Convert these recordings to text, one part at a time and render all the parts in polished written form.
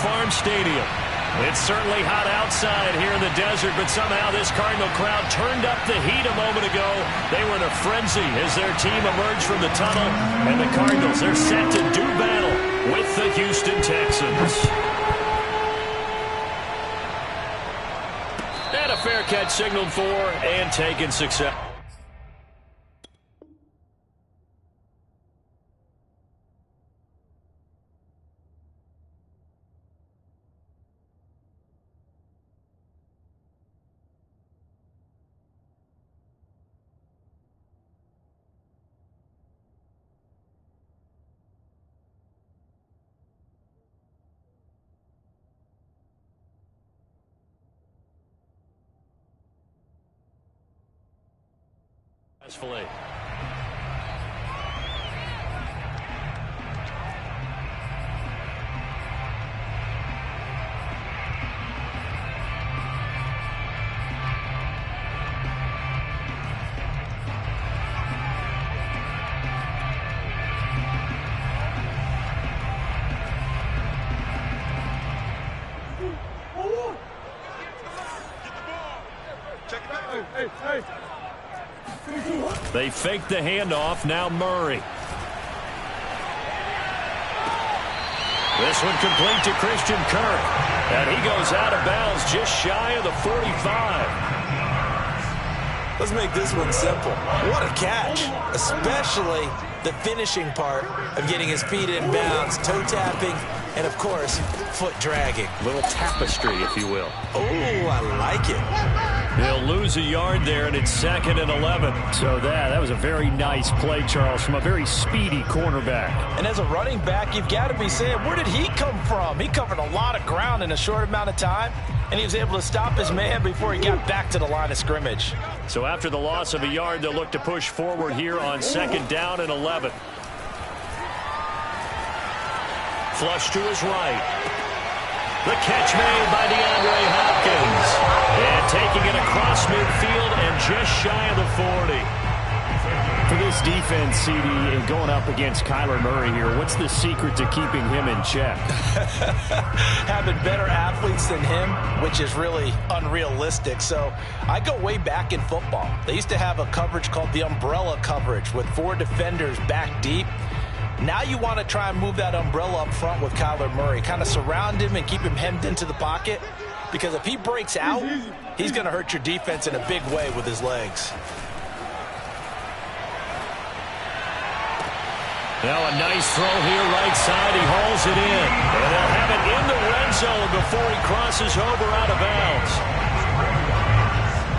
Farm Stadium. It's certainly hot outside here in the desert, but somehow this Cardinal crowd turned up the heat a moment ago. They were in a frenzy as their team emerged from the tunnel, and the Cardinals, they're set to do battle with the Houston Texans. And a fair catch signaled for and taken success. Successfully. They fake the handoff. Now Murray. This one complete to Christian Kirk. And he goes out of bounds just shy of the 45. Let's make this one simple. What a catch, especially the finishing part of getting his feet in bounds, toe tapping, and, of course, foot dragging. A little tapestry, if you will. Oh, I like it. They'll lose a yard there, and it's 2nd and 11. So that was a very nice play, Charles, from a very speedy cornerback. And as a running back, you've got to be saying, where did he come from? He covered a lot of ground in a short amount of time, and he was able to stop his man before he got back to the line of scrimmage. So after the loss of a yard, they'll look to push forward here on 2nd down and 11. Flush to his right. The catch made by DeAndre Hopkins. And taking it across midfield and just shy of the 40. For this defense, CD, and going up against Kyler Murray here, what's the secret to keeping him in check? Having better athletes than him, which is really unrealistic. So I go way back in football. They used to have a coverage called the umbrella coverage with 4 defenders back deep. Now you want to try and move that umbrella up front with Kyler Murray. Kind of surround him and keep him hemmed into the pocket. Because if he breaks out, he's going to hurt your defense in a big way with his legs. Now a nice throw here right side. He hauls it in. And they'll have it in the red zone before he crosses over out of bounds.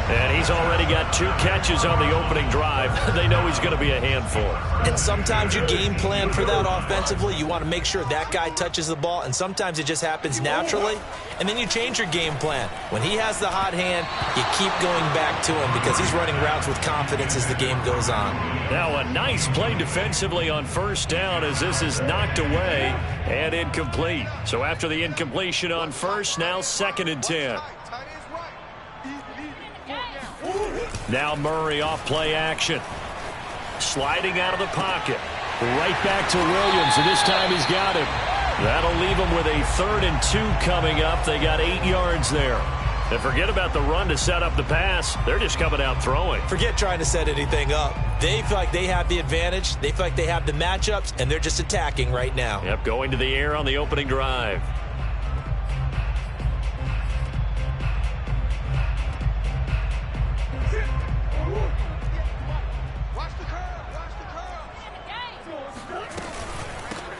And he's already got 2 catches on the opening drive. They know he's going to be a handful. And sometimes you game plan for that offensively. You want to make sure that guy touches the ball, and sometimes it just happens naturally. And then you change your game plan. When he has the hot hand, you keep going back to him because he's running routes with confidence as the game goes on. Now a nice play defensively on 1st down as this is knocked away and incomplete. So after the incompletion on 1st, now 2nd and 10. Now Murray off play action. Sliding out of the pocket. Right back to Williams, and this time he's got him. That'll leave him with a 3rd and 2 coming up. They got 8 yards there. And forget about the run to set up the pass. They're just coming out throwing. Forget trying to set anything up. They feel like they have the advantage. They feel like they have the matchups, and they're just attacking right now. Yep, going to the air on the opening drive.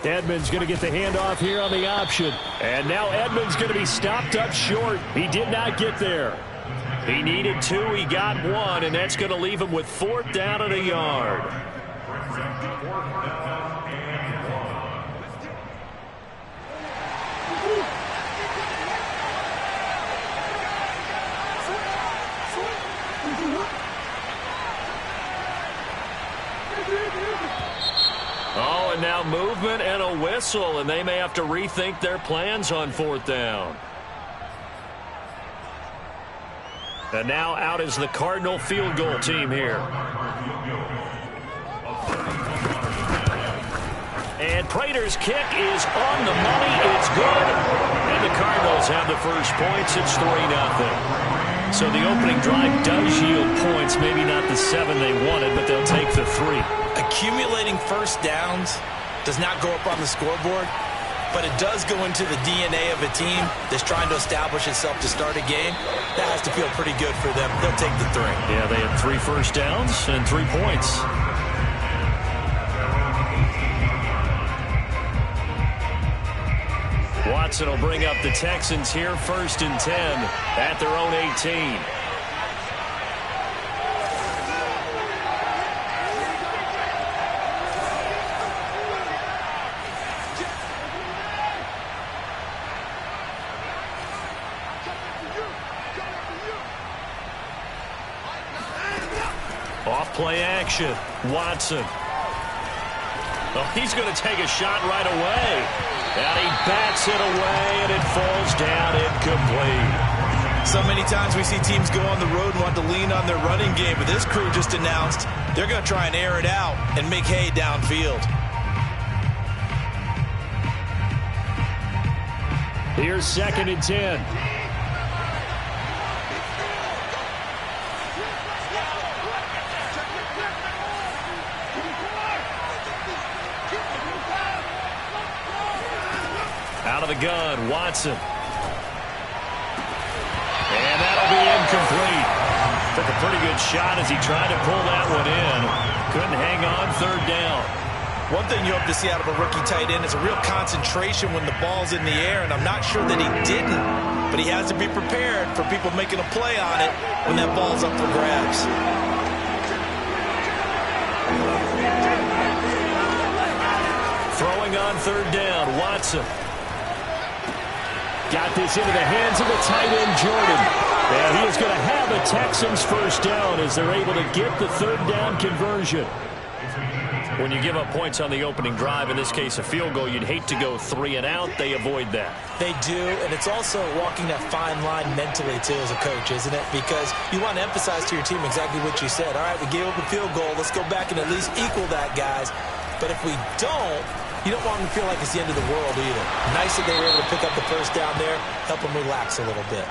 Edmonds going to get the handoff here on the option. And now Edmonds going to be stopped up short. He did not get there. He needed 2. He got 1, and that's going to leave him with 4th down and a yard. Oh, and now movement and a whistle, and they may have to rethink their plans on 4th down. And now out is the Cardinal field goal team here. And Prater's kick is on the money. It's good. And Texans have the first points. It's 3-0. So the opening drive does yield points, maybe not the 7 they wanted, but they'll take the 3. Accumulating first downs does not go up on the scoreboard, but it does go into the DNA of a team that's trying to establish itself to start a game. That has to feel pretty good for them. They'll take the 3. Yeah, they had 3 first downs and 3 points. Watson will bring up the Texans here, 1st and 10 at their own 18. Off play action. Watson. Oh, he's going to take a shot right away. And he bats it away, and it falls down incomplete. So many times we see teams go on the road and want to lean on their running game, but this crew just announced they're going to try and air it out and make hay downfield. Here's 2nd and 10. Out of the gun, Watson. And that'll be incomplete. Took a pretty good shot as he tried to pull that one in. Couldn't hang on, 3rd down. One thing you hope to see out of a rookie tight end is a real concentration when the ball's in the air, and I'm not sure that he didn't, but he has to be prepared for people making a play on it when that ball's up for grabs. Throwing on 3rd down, Watson. Got this into the hands of the tight end, Jordan. And he is going to have a Texans first down as they're able to get the 3rd down conversion. When you give up points on the opening drive, in this case a field goal, you'd hate to go 3 and out. They avoid that. They do, and it's also walking that fine line mentally, too, as a coach, isn't it? Because you want to emphasize to your team exactly what you said. All right, we gave up a field goal. Let's go back and at least equal that, guys. But if we don't, you don't want them to feel like it's the end of the world either. Nice that they were able to pick up the first down there, help them relax a little bit.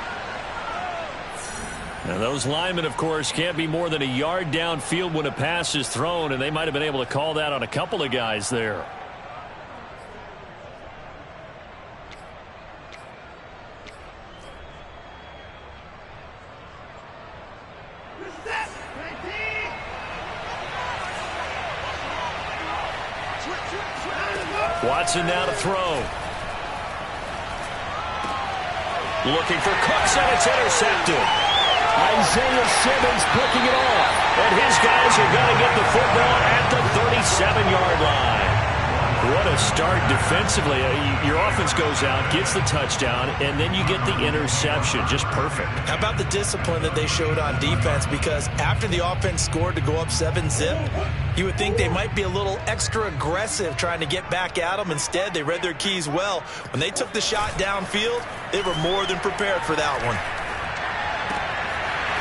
Now those linemen, of course, can't be more than a yard downfield when a pass is thrown, and they might have been able to call that on a couple of guys there. Watson now to throw. Looking for Cooks, and it's intercepted. Isaiah Simmons picking it off. And his guys are going to get the football at the 37-yard line. What a start defensively. Your offense goes out, gets the touchdown, and then you get the interception. Just perfect. How about the discipline that they showed on defense? Because after the offense scored to go up 7-zip, you would think they might be a little extra aggressive trying to get back at them. Instead, they read their keys well. When they took the shot downfield, they were more than prepared for that one.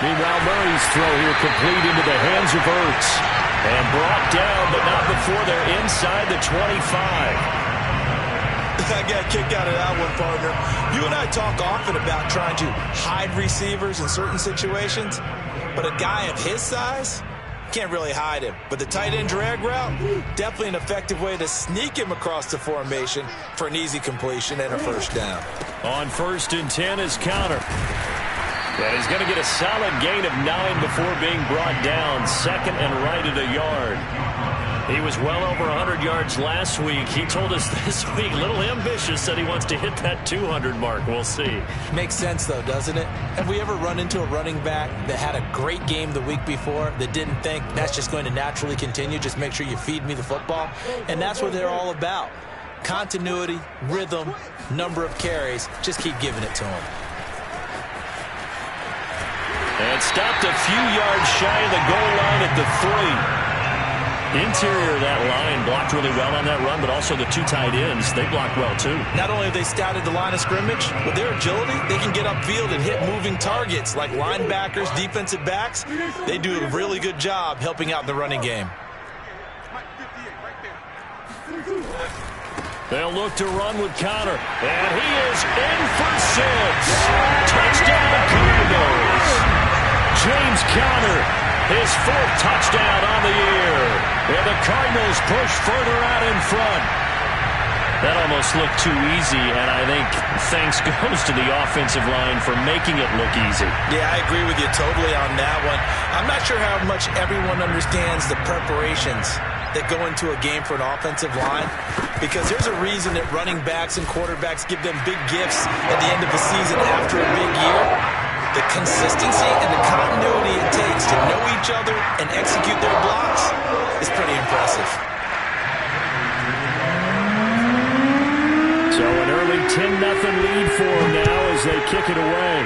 Meanwhile, Murray's throw here complete into the hands of Ertz. And brought down, but not before they're inside the 25. I got a kick out of that one, partner. You and I talk often about trying to hide receivers in certain situations, but a guy of his size can't really hide him. But the tight end drag route, definitely an effective way to sneak him across the formation for an easy completion and a first down. On 1st and 10 is Counter. Yeah, he's going to get a solid gain of 9 before being brought down. 2nd and right at a yard. He was well over 100 yards last week. He told us this week, a little ambitious, said he wants to hit that 200 mark. We'll see. Makes sense, though, doesn't it? Have we ever run into a running back that had a great game the week before that didn't think that's just going to naturally continue? Just make sure you feed me the football. And that's what they're all about. Continuity, rhythm, number of carries. Just keep giving it to him. And stopped a few yards shy of the goal line at the 3. Interior of that line blocked really well on that run, but also the 2 tight ends, they blocked well too. Not only have they scouted the line of scrimmage, with their agility, they can get upfield and hit moving targets like linebackers, defensive backs. They do a really good job helping out in the running game. They'll look to run with Conner, and he is in for 6. Connor, his 4th touchdown on the year. And the Cardinals push further out in front. That almost looked too easy, and I think thanks goes to the offensive line for making it look easy. Yeah, I agree with you totally on that one. I'm not sure how much everyone understands the preparations that go into a game for an offensive line, because there's a reason that running backs and quarterbacks give them big gifts at the end of the season after a big year. The consistency and the continuity it takes to know each other and execute their blocks is pretty impressive. So an early 10-0 lead for them now as they kick it away.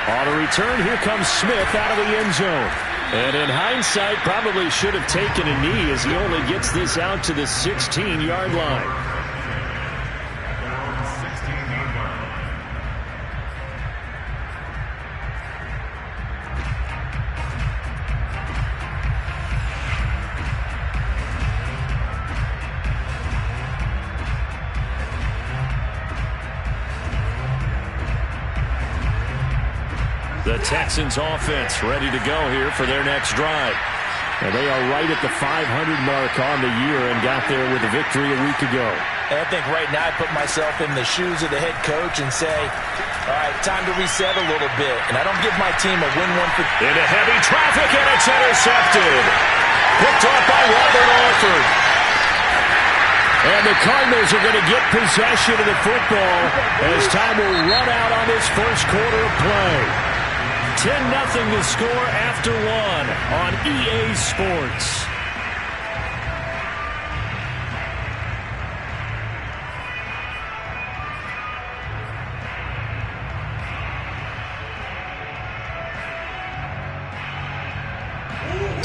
On a return, here comes Smith out of the end zone. And in hindsight, probably should have taken a knee as he only gets this out to the 16-yard line. The Texans offense ready to go here for their next drive. And they are right at the 500 mark on the year and got there with a victory a week ago. And I think right now I put myself in the shoes of the head coach and say, all right, time to reset a little bit. And I don't give my team a win-one for... Into heavy traffic, and it's intercepted. Picked off by Robert Alford. And the Cardinals are going to get possession of the football as time will run out on this first quarter of play. 10-0 to score after 1 on EA Sports.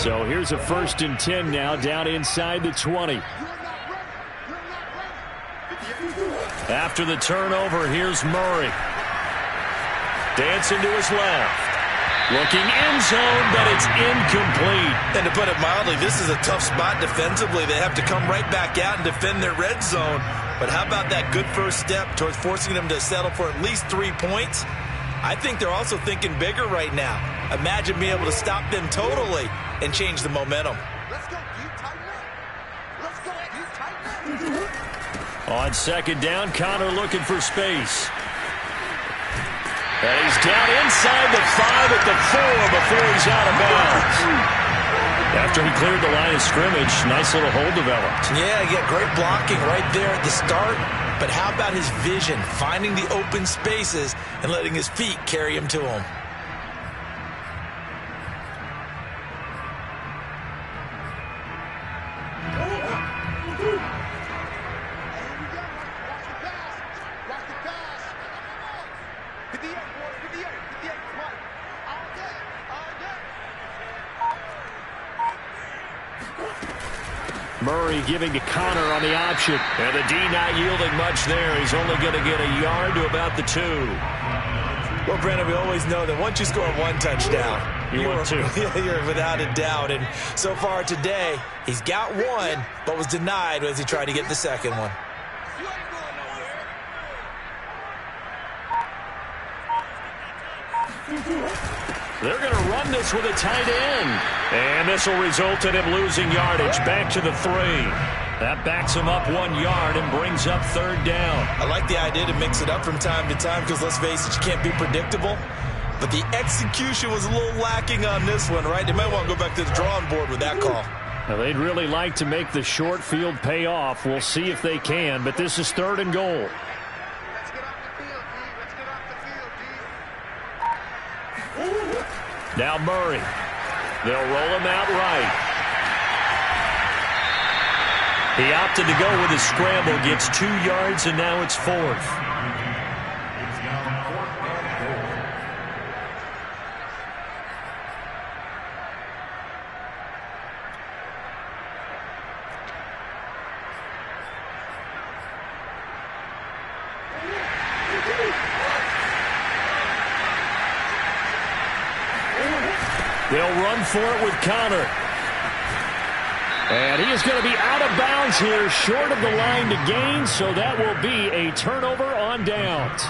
So here's a 1st and 10 now down inside the 20. After the turnover, here's Murray. Dancing to his left. Looking end zone, but it's incomplete. And to put it mildly, this is a tough spot defensively. They have to come right back out and defend their red zone. But how about that good first step towards forcing them to settle for at least 3 points? I think they're also thinking bigger right now. Imagine being able to stop them totally and change the momentum. Let's go, dude. Tighten up. Let's go, dude. Tighten up. On 2nd down, Connor looking for space. And he's down inside the 5 at the 4 before he's out of bounds. After he cleared the line of scrimmage, nice little hole developed. Yeah, he got great blocking right there at the start. But how about his vision, finding the open spaces and letting his feet carry him to him? Murray giving to Connor on the option. And the D not yielding much there. He's only going to get a yard to about the 2. Well, Brandon, we always know that once you score 1 touchdown, you're 2. You're without a doubt. And so far today, he's got 1, but was denied as he tried to get the second one. They're going to run this with a tight end. And this will result in him losing yardage back to the 3. That backs him up 1 yard and brings up 3rd down. I like the idea to mix it up from time to time because, let's face it, you can't be predictable. But the execution was a little lacking on this one, right? They might want to go back to the drawing board with that call. Now, they'd really like to make the short field pay off. We'll see if they can, but this is 3rd and goal. Now Murray. They'll roll him out right. He opted to go with a scramble, gets 2 yards, and now it's 4th. They'll run for it with Connor. And he is going to be out of bounds here, short of the line to gain, so that will be a turnover on downs.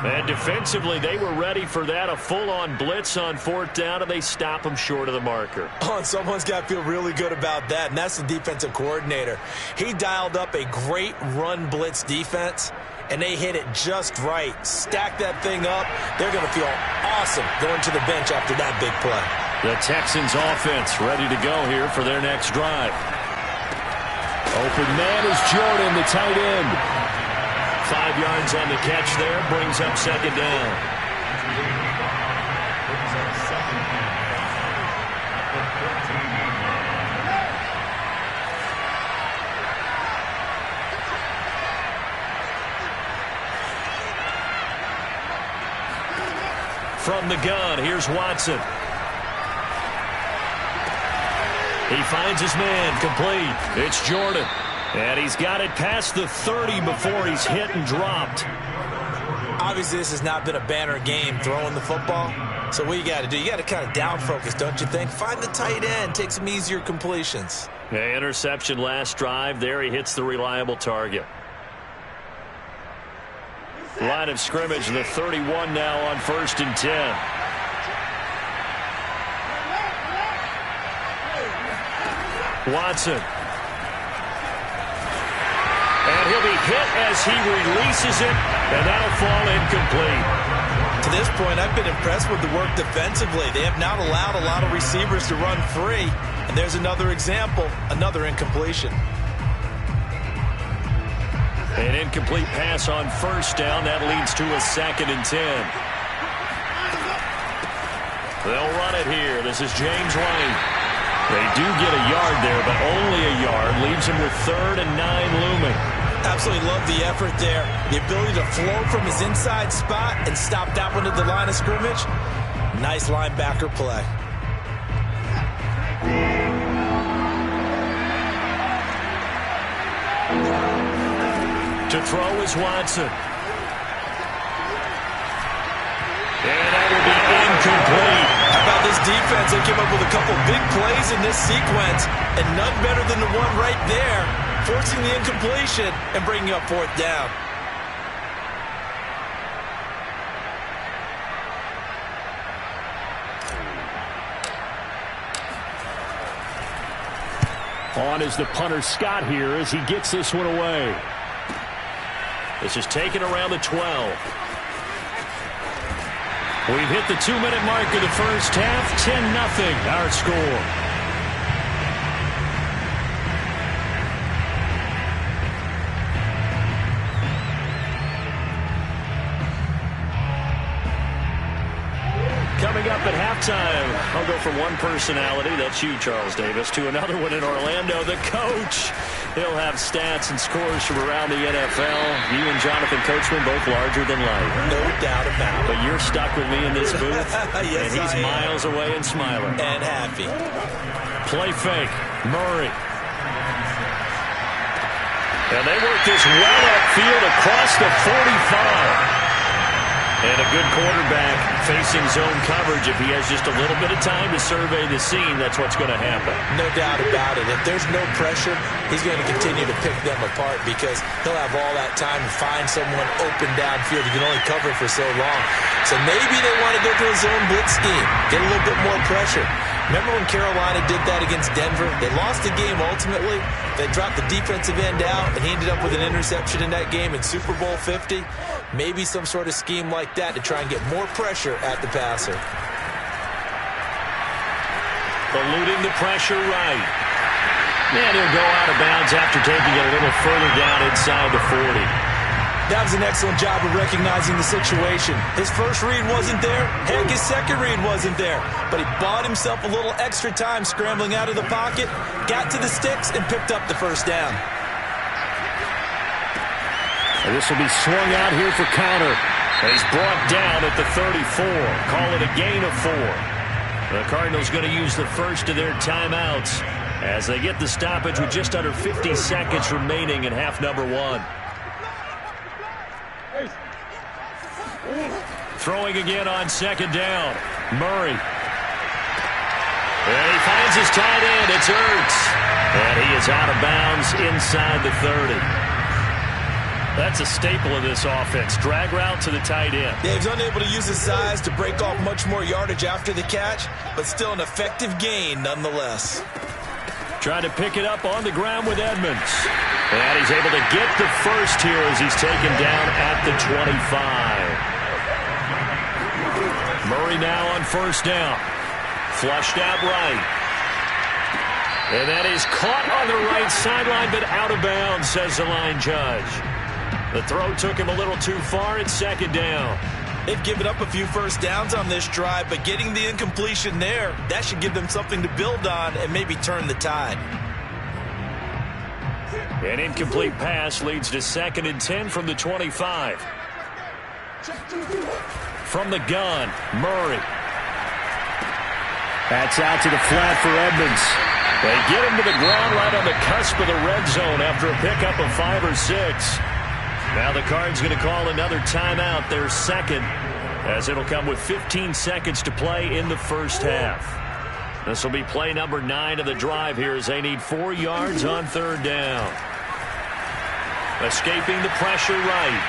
And defensively, they were ready for that, a full-on blitz on 4th down, and they stop him short of the marker. Oh, and someone's got to feel really good about that, and that's the defensive coordinator. He dialed up a great run blitz defense, and they hit it just right. Stack that thing up. They're going to feel awesome going to the bench after that big play. The Texans offense ready to go here for their next drive. Open man is Jordan, the tight end. 5 yards on the catch there, brings up 2nd down. From the gun, here's Watson. He finds his man, complete. It's Jordan. And he's got it past the 30 before he's hit and dropped. Obviously, this has not been a banner game throwing the football. So what you got to do, you got to kind of down focus, don't you think? Find the tight end, take some easier completions. Yeah, interception last drive. There he hits the reliable target. Line of scrimmage, the 31 now on 1st and 10. Watson. And he'll be hit as he releases it, and that'll fall incomplete. To this point, I've been impressed with the work defensively. They have not allowed a lot of receivers to run free. And there's another example, another incompletion. An incomplete pass on 1st down. That leads to a 2nd and 10. They'll run it here. This is James White. They do get a yard there, but only a yard. Leaves him with 3rd and 9 looming. Absolutely love the effort there. The ability to flow from his inside spot and stop that one at the line of scrimmage. Nice linebacker play. To throw is Watson. And that will be incomplete. How about this defense? They came up with a couple big plays in this sequence, and none better than the one right there, forcing the incompletion and bringing up 4th down. On is the punter Scott here as he gets this one away. This is taken around the 12. We've hit the 2-minute mark of the first half. 10-0 our score. Coming up at halftime, I'll go from one personality, that's you, Charles Davis, to another one in Orlando, the coach. He'll have stats and scores from around the NFL. You and Jonathan Coachman both larger than life. No doubt about it. But you're stuck with me in this booth, yes, and he's miles away and smiling. And happy. Play fake, Murray. And they work this well upfield across the 45. And a good quarterback facing zone coverage. If he has just a little bit of time to survey the scene, that's what's going to happen. No doubt about it. If there's no pressure, he's going to continue to pick them apart because he'll have all that time to find someone open downfield. He can only cover for so long. So maybe they want to go to a zone blitz scheme, get a little bit more pressure. Remember when Carolina did that against Denver? They lost the game ultimately. They dropped the defensive end out, and he ended up with an interception in that game in Super Bowl 50. Maybe some sort of scheme like that to try and get more pressure at the passer. Eluding the pressure right. And he'll go out of bounds after taking it a little further down inside the 40. That was an excellent job of recognizing the situation. His first read wasn't there. Heck, his second read wasn't there. But he bought himself a little extra time scrambling out of the pocket, got to the sticks, and picked up the first down. And this will be swung out here for counter. He's brought down at the 34. Call it a gain of 4. The Cardinals going to use the first of their timeouts as they get the stoppage with just under 50 seconds remaining in half number 1. Throwing again on second down. Murray. And he finds his tight end. It's Ertz. And he is out of bounds inside the 30. That's a staple of this offense. Drag route to the tight end. Yeah, he's unable to use his size to break off much more yardage after the catch, but still an effective gain nonetheless. Trying to pick it up on the ground with Edmonds. And he's able to get the first here as he's taken down at the 25. Murray now on first down. Flushed out right. And that is caught on the right sideline, but out of bounds, says the line judge. The throw took him a little too far. It's second down. They've given up a few first downs on this drive, but getting the incompletion there, that should give them something to build on and maybe turn the tide. An incomplete pass leads to 2nd and 10 from the 25. From the gun, Murray. That's out to the flat for Edmonds. They get him to the ground right on the cusp of the red zone after a pickup of 5 or 6. Now the Cards going to call another timeout, their second, as it'll come with 15 seconds to play in the first half. This will be play number 9 of the drive here as they need 4 yards on third down. Escaping the pressure right.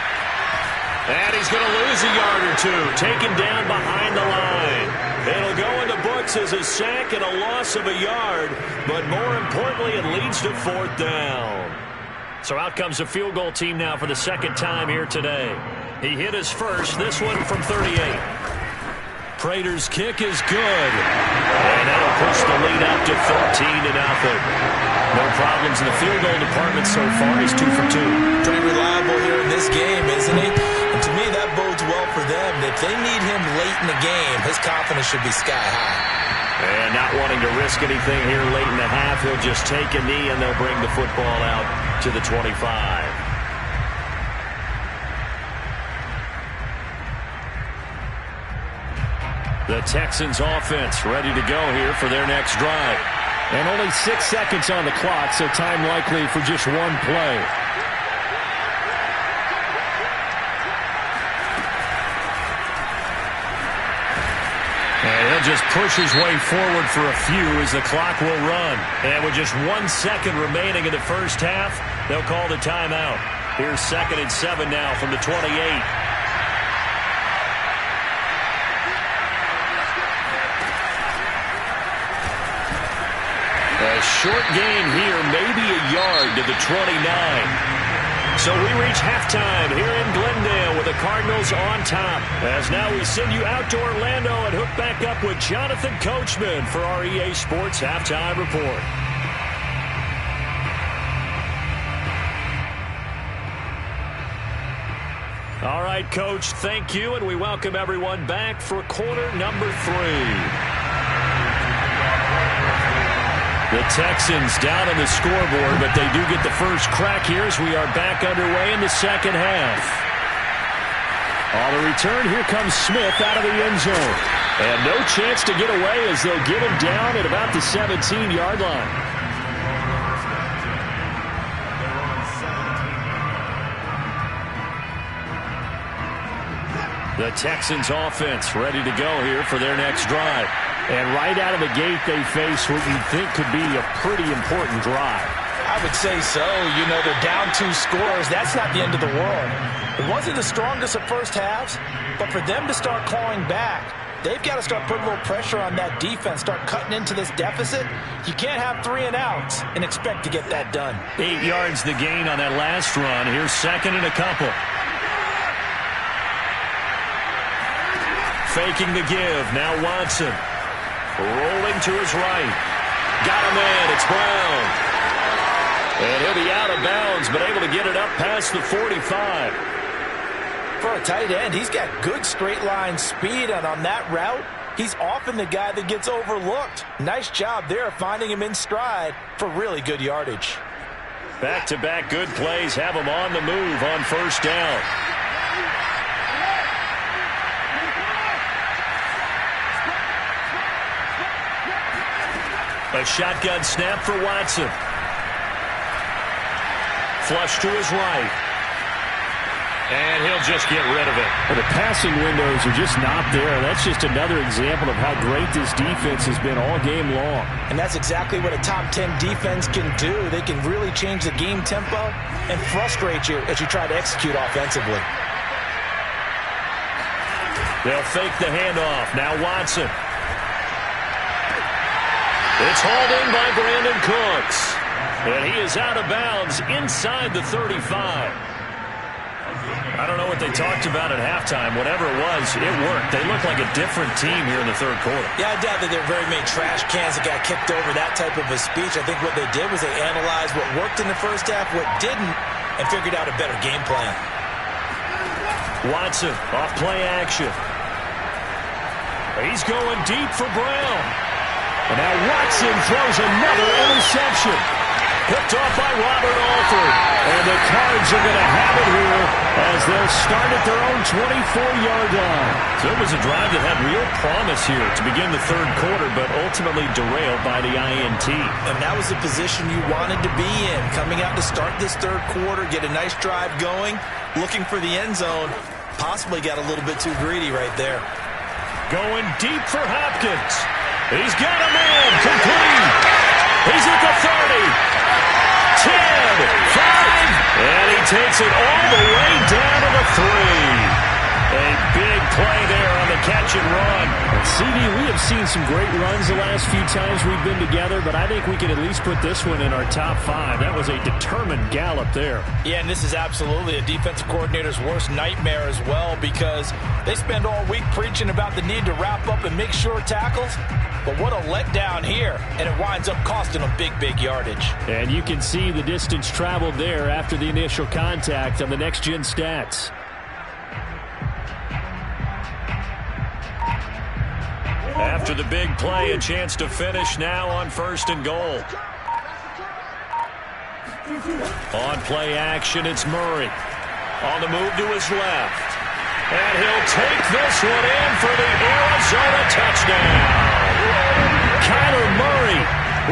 And he's going to lose a yard or 2, taken down behind the line. It'll go in the books as a sack and a loss of a yard, but more importantly, it leads to 4th down. So out comes the field goal team now for the second time here today. He hit his first, this one from 38. Prater's kick is good. And that'll push the lead up to 13-0. No problems in the field goal department so far. He's 2 for 2. Pretty reliable here in this game, isn't he? And to me, that bodes well for them. If they need him late in the game, his confidence should be sky high. And not wanting to risk anything here late in the half, he'll just take a knee and they'll bring the football out to the 25. The Texans offense ready to go here for their next drive. And only 6 seconds on the clock, so time likely for just one play. And he'll just push his way forward for a few as the clock will run. And with just 1 second remaining in the first half, they'll call the timeout. Here's 2nd and 7 now from the 28. A short gain here, maybe a yard to the 29. So we reach halftime here in Glendale with the Cardinals on top. As now we send you out to Orlando and hook back up with Jonathan Coachman for our EA Sports Halftime Report. All right, Coach, thank you, and we welcome everyone back for quarter number 3. The Texans down on the scoreboard, but they do get the first crack here as we are back underway in the second half. On the return, here comes Smith out of the end zone. And no chance to get away as they'll get him down at about the 17-yard line. The Texans offense ready to go here for their next drive. And right out of the gate, they face what you think could be a pretty important drive. I would say so. You know, they're down 2 scores. That's not the end of the world. It wasn't the strongest of first halves, but for them to start clawing back, they've got to start putting a little pressure on that defense, start cutting into this deficit. You can't have 3 and outs and expect to get that done. 8 yards the gain on that last run. Here's 2nd and a couple. Faking the give. Now Watson. Rolling to his right. Got a man. It's Brown. And he'll be out of bounds, but able to get it up past the 45. For a tight end, he's got good straight line speed, and on that route, he's often the guy that gets overlooked. Nice job there finding him in stride for really good yardage. Back-to-back good plays have him on the move on first down. A shotgun snap for Watson. Flush to his right. And he'll just get rid of it. Well, the passing windows are just not there. That's just another example of how great this defense has been all game long. And that's exactly what a top 10 defense can do. They can really change the game tempo and frustrate you as you try to execute offensively. They'll fake the handoff. Now Watson. It's hauled in by Brandon Cooks. And he is out of bounds inside the 35. I don't know what they talked about at halftime. Whatever it was, it worked. They look like a different team here in the third quarter. Yeah, I doubt that there are very many trash cans that got kicked over, that type of a speech. I think what they did was they analyzed what worked in the first half, what didn't, and figured out a better game plan. Watson off play action. He's going deep for Brown. And now Watson throws another interception. Picked off by Robert Alford. And the Cards are going to have it here as they'll start at their own 24-yard line. So it was a drive that had real promise here to begin the third quarter, but ultimately derailed by the INT. And that was the position you wanted to be in. Coming out to start this third quarter, get a nice drive going, looking for the end zone. Possibly got a little bit too greedy right there. Going deep for Hopkins. He's got a man complete. He's at the 30. 10, 5, and he takes it all the way down to the 3. A big play there on the catch and run. And CD, we have seen some great runs the last few times we've been together, but I think we can at least put this one in our top 5. That was a determined gallop there. Yeah, and this is absolutely a defensive coordinator's worst nightmare as well, because they spend all week preaching about the need to wrap up and make sure tackles. But what a letdown here, and it winds up costing them big yardage. And you can see the distance traveled there after the initial contact on the next-gen stats. After the big play, a chance to finish now on 1st and goal. On play action, it's Murray. On the move to his left. And he'll take this one in for the Arizona touchdown. Kyler Murray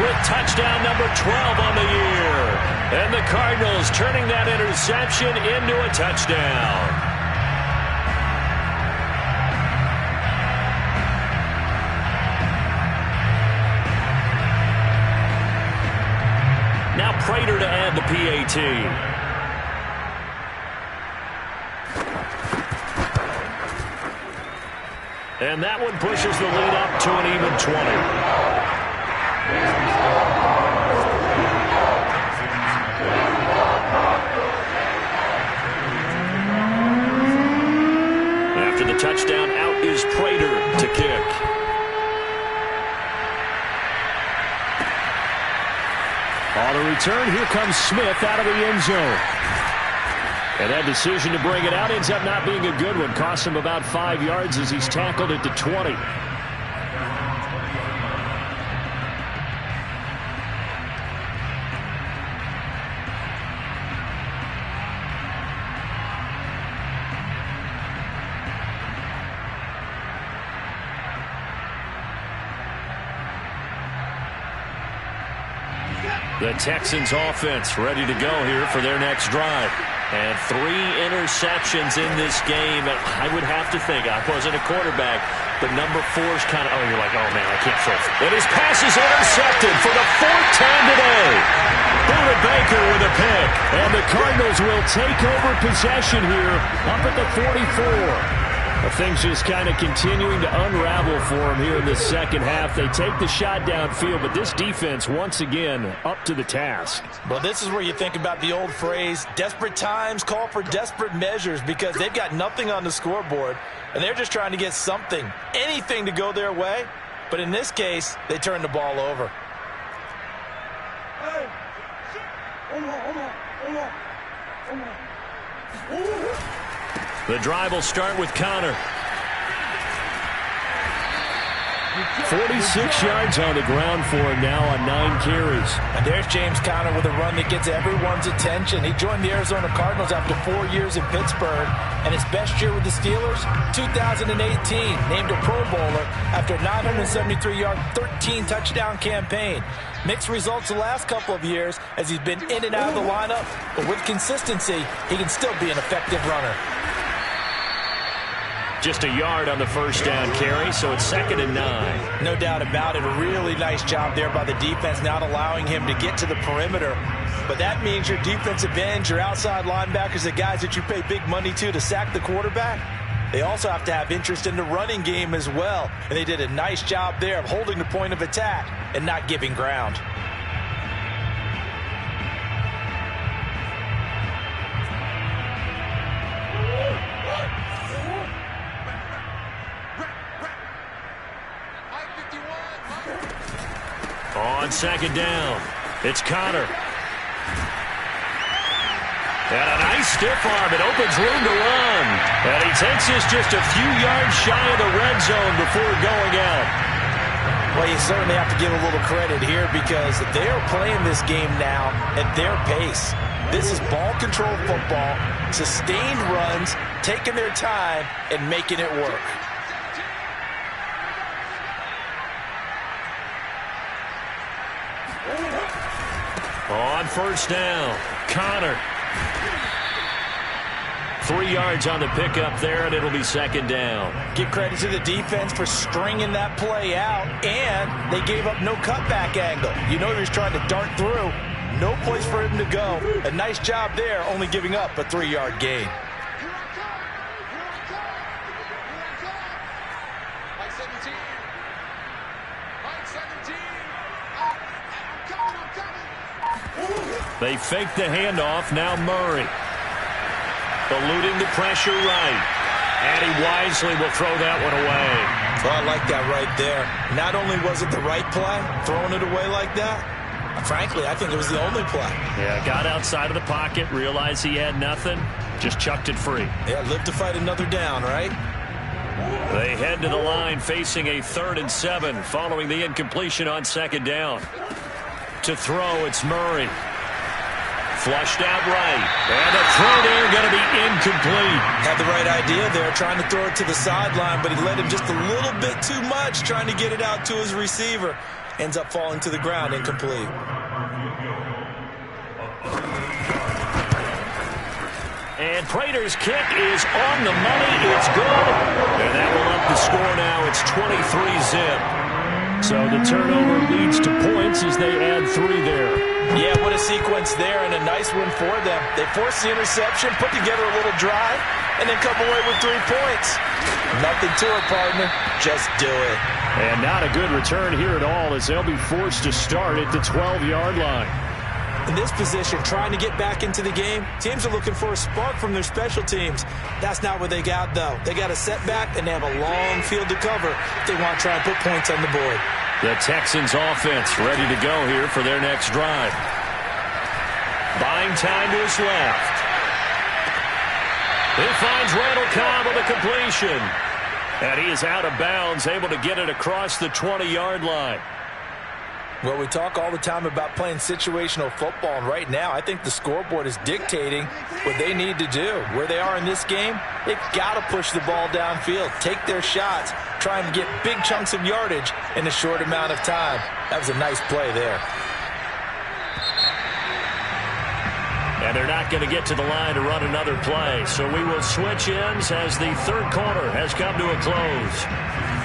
with touchdown number 12 on the year. And the Cardinals turning that interception into a touchdown. Now Prater to add the PAT. And that one pushes the lead up to an even 20. After the touchdown, out is Prater to kick. On the return, here comes Smith out of the end zone. And that decision to bring it out ends up not being a good one. Costs him about 5 yards as he's tackled at the 20. The Texans offense ready to go here for their next drive. And 3 interceptions in this game. And I would have to think, I wasn't a quarterback, but number 4's kind of, you're like, oh man, I can't throw. And his pass is intercepted for the 4th time today. Buda Baker with a pick. And the Cardinals will take over possession here up at the 44. Things just kind of continuing to unravel for them here in the second half. They take the shot downfield, but this defense once again up to the task. Well, this is where you think about the old phrase, desperate times call for desperate measures, because they've got nothing on the scoreboard, and they're just trying to get something, anything to go their way. But in this case, they turn the ball over. Hey! Hold on. The drive will start with Connor. 46 yards on the ground for him now on 9 carries. And there's James Conner with a run that gets everyone's attention. He joined the Arizona Cardinals after 4 years in Pittsburgh. And his best year with the Steelers, 2018, named a Pro Bowler after a 973-yard, 13-touchdown campaign. Mixed results the last couple of years as he's been in and out of the lineup. But with consistency, he can still be an effective runner. Just a yard on the first down carry, so it's 2nd and 9. No doubt about it. A really nice job there by the defense, not allowing him to get to the perimeter. But that means your defensive ends, your outside linebackers, the guys that you pay big money to sack the quarterback, they also have to have interest in the running game as well. And they did a nice job there of holding the point of attack and not giving ground. On 2nd down, it's Conner. And a nice stiff arm. It opens room to run. And he takes this just a few yards shy of the red zone before going out. Well, you certainly have to give a little credit here because they're playing this game now at their pace. This is ball control football, sustained runs, taking their time and making it work. On 1st down, Conner. 3 yards on the pickup there, and it'll be 2nd down. Give credit to the defense for stringing that play out, and they gave up no cutback angle. You know he was trying to dart through. No place for him to go. A nice job there, only giving up a 3-yard gain. They fake the handoff. Now Murray. Eluding the pressure right. And he wisely will throw that one away. Well, I like that right there. Not only was it the right play, throwing it away like that, frankly, I think it was the only play. Yeah, got outside of the pocket, realized he had nothing, just chucked it free. Yeah, live to fight another down, right? They head to the line facing a 3rd and 7 following the incompletion on 2nd down. To throw, it's Murray. Flushed out right. And the throw there going to be incomplete. Had the right idea there, trying to throw it to the sideline, but he led him just a little bit too much, trying to get it out to his receiver. Ends up falling to the ground, incomplete. And Prater's kick is on the money. It's good. And that will up the score now. It's 23-zip. So the turnover leads to points as they add 3 there. Yeah, what a sequence there, and a nice one for them. They forced the interception, put together a little drive, and then come away with 3 points. Nothing to it, partner. Just do it. And not a good return here at all as they'll be forced to start at the 12-yard line. In this position, trying to get back into the game, teams are looking for a spark from their special teams. That's not what they got, though. They got a setback, and they have a long field to cover if they want to try and put points on the board. The Texans offense ready to go here for their next drive. Buying time to his left. He finds Randall Cobb with a completion. And he is out of bounds, able to get it across the 20-yard line. Well, we talk all the time about playing situational football, and right now I think the scoreboard is dictating what they need to do. Where they are in this game, they've got to push the ball downfield, take their shots, try and get big chunks of yardage in a short amount of time. That was a nice play there. And they're not going to get to the line to run another play, so we will switch ends as the 3rd quarter has come to a close.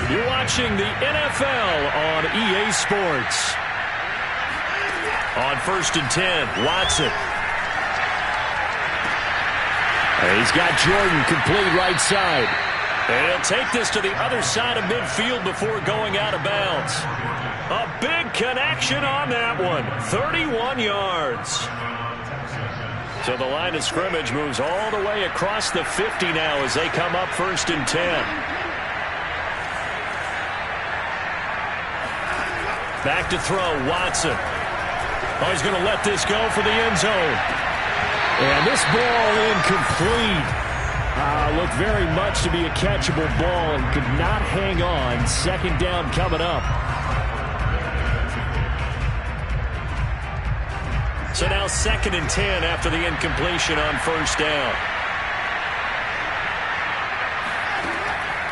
You're watching the NFL on EA Sports. On 1st and 10, Watson. He's got Jordan complete right side. And he'll take this to the other side of midfield before going out of bounds. A big connection on that one. 31 yards. So the line of scrimmage moves all the way across the 50 now as they come up 1st and 10. Back to throw, Watson. Oh, he's going to let this go for the end zone. And this ball incomplete. Looked very much to be a catchable ball and could not hang on. Second down coming up. So now 2nd and 10 after the incompletion on first down.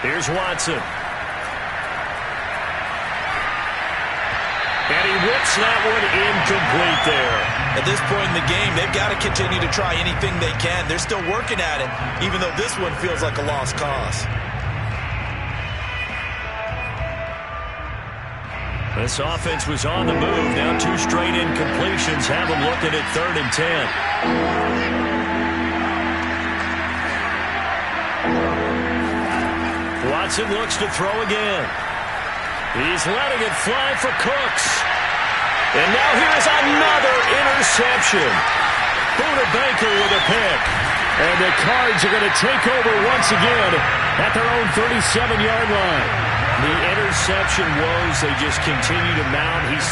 Here's Watson. And he whips that one incomplete there. At this point in the game, they've got to continue to try anything they can. They're still working at it, even though this one feels like a lost cause. This offense was on the move. Now 2 straight incompletions have them looking at 3rd and 10. Watson looks to throw again. He's letting it fly for Cooks. And now here's another interception. Buda Baker with a pick. And the Cards are going to take over once again at their own 37-yard line. The interception woes, they just continue to mount. He's